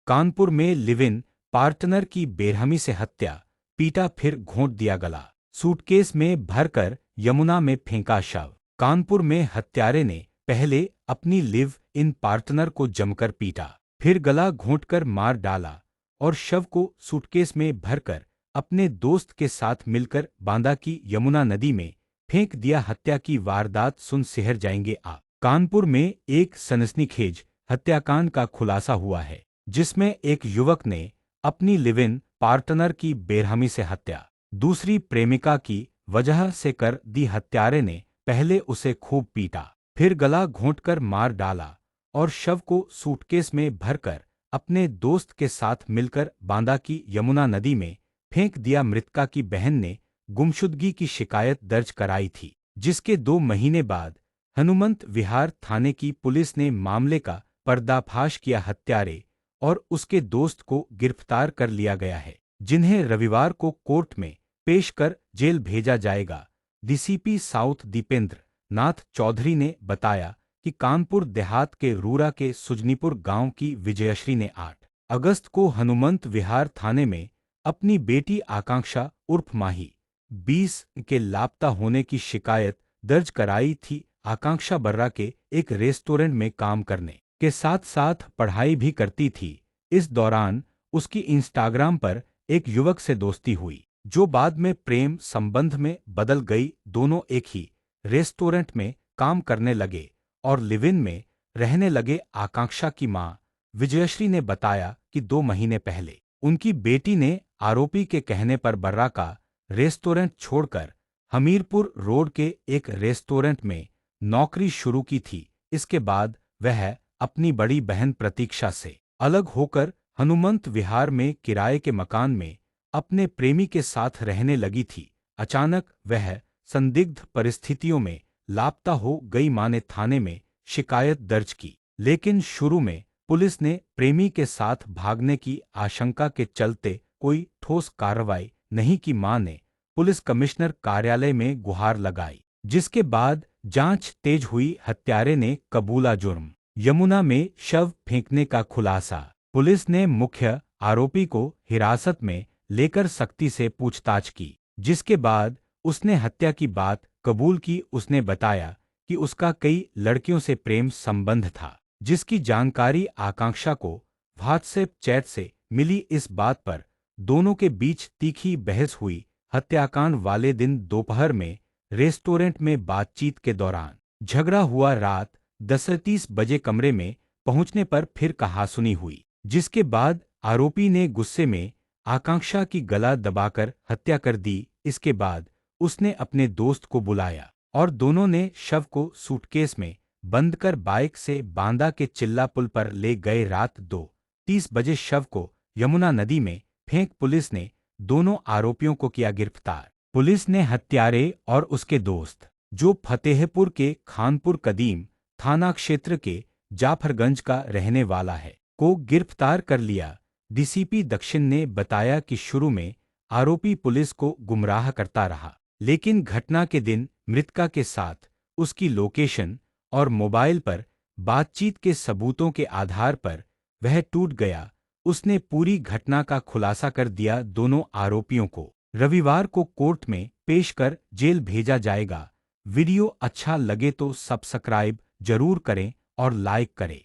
कानपुर में live in partner की बेरहमी से हत्या, पीटा फिर घोंट दिया गला। सूटकेस में भरकर यमुना में फेंका शव। कानपुर में हत्यारे ने पहले अपनी लिव इन पार्टनर को जमकर पीटा, फिर गला घोंटकर मार डाला और शव को सूटकेस में भरकर अपने दोस्त के साथ मिलकर बांदा की यमुना नदी में फेंक दिया। हत्या की वारदात सुन सिहर जाएंगे आप। कानपुर में एक सनसनीखेज हत्याकांड का खुलासा हुआ है, जिसमें एक युवक ने अपनी लिव इन पार्टनर की बेरहमी से हत्या, दूसरी प्रेमिका की वजह से कर दी। हत्यारे ने पहले उसे खूब पीटा, फिर गला घोंटकर मार डाला और शव को सूटकेस में भरकर अपने दोस्त के साथ मिलकर बांदा की यमुना नदी में फेंक दिया। मृतका की बहन ने गुमशुदगी की शिकायत दर्ज कराई थी, जिसके 2 महीने बाद हनुमंत विहार थाने की पुलिस ने मामले का पर्दाफाश किया। हत्यारे और उसके दोस्त को गिरफ्तार कर लिया गया है, जिन्हें रविवार को कोर्ट में पेश कर जेल भेजा जाएगा। डीसीपी साउथ दीपेंद्र नाथ चौधरी ने बताया कि कानपुर देहात के रूरा के सुजनीपुर गांव की विजयश्री ने 8 अगस्त को हनुमंत विहार थाने में अपनी बेटी आकांक्षा उर्फ माही 20 के लापता होने की शिकायत दर्ज कराई थी। आकांक्षा बर्रा के एक रेस्टोरेंट में काम करने के साथ साथ पढ़ाई भी करती थी। इस दौरान उसकी इंस्टाग्राम पर एक युवक से दोस्ती हुई, जो बाद में प्रेम संबंध में बदल गई। दोनों एक ही रेस्टोरेंट में काम करने लगे और लिव इन में रहने लगे। आकांक्षा की मां विजयश्री ने बताया कि 2 महीने पहले उनकी बेटी ने आरोपी के कहने पर बर्रा का रेस्टोरेंट छोड़कर हमीरपुर रोड के एक रेस्टोरेंट में नौकरी शुरू की थी। इसके बाद वह अपनी बड़ी बहन प्रतीक्षा से अलग होकर हनुमंत विहार में किराए के मकान में अपने प्रेमी के साथ रहने लगी थी। अचानक वह संदिग्ध परिस्थितियों में लापता हो गई। मां ने थाने में शिकायत दर्ज की, लेकिन शुरू में पुलिस ने प्रेमी के साथ भागने की आशंका के चलते कोई ठोस कार्रवाई नहीं की। मां ने पुलिस कमिश्नर कार्यालय में गुहार लगाई, जिसके बाद जांच तेज हुई। हत्यारे ने कबूला जुर्म, यमुना में शव फेंकने का खुलासा। पुलिस ने मुख्य आरोपी को हिरासत में लेकर सख्ती से पूछताछ की, जिसके बाद उसने हत्या की बात कबूल की। उसने बताया कि उसका कई लड़कियों से प्रेम संबंध था, जिसकी जानकारी आकांक्षा को व्हाट्सएप चैट से मिली। इस बात पर दोनों के बीच तीखी बहस हुई। हत्याकांड वाले दिन दोपहर में रेस्टोरेंट में बातचीत के दौरान झगड़ा हुआ। रात 10:30 बजे कमरे में पहुंचने पर फिर कहासुनी हुई, जिसके बाद आरोपी ने गुस्से में आकांक्षा की गला दबाकर हत्या कर दी। इसके बाद उसने अपने दोस्त को बुलाया और दोनों ने शव को सूटकेस में बंद कर बाइक से बांदा के चिल्ला पुल पर ले गए। रात 2:30 बजे शव को यमुना नदी में फेंक पुलिस ने दोनों आरोपियों को किया गिरफ्तार। पुलिस ने हत्यारे और उसके दोस्त, जो फतेहपुर के खानपुर कदीम थाना क्षेत्र के जाफरगंज का रहने वाला है, को गिरफ्तार कर लिया। डीसीपी दक्षिण ने बताया कि शुरू में आरोपी पुलिस को गुमराह करता रहा, लेकिन घटना के दिन मृतका के साथ उसकी लोकेशन और मोबाइल पर बातचीत के सबूतों के आधार पर वह टूट गया। उसने पूरी घटना का खुलासा कर दिया। दोनों आरोपियों को रविवार को कोर्ट में पेश कर जेल भेजा जाएगा। वीडियो अच्छा लगे तो सब्सक्राइब जरूर करें और लाइक करें।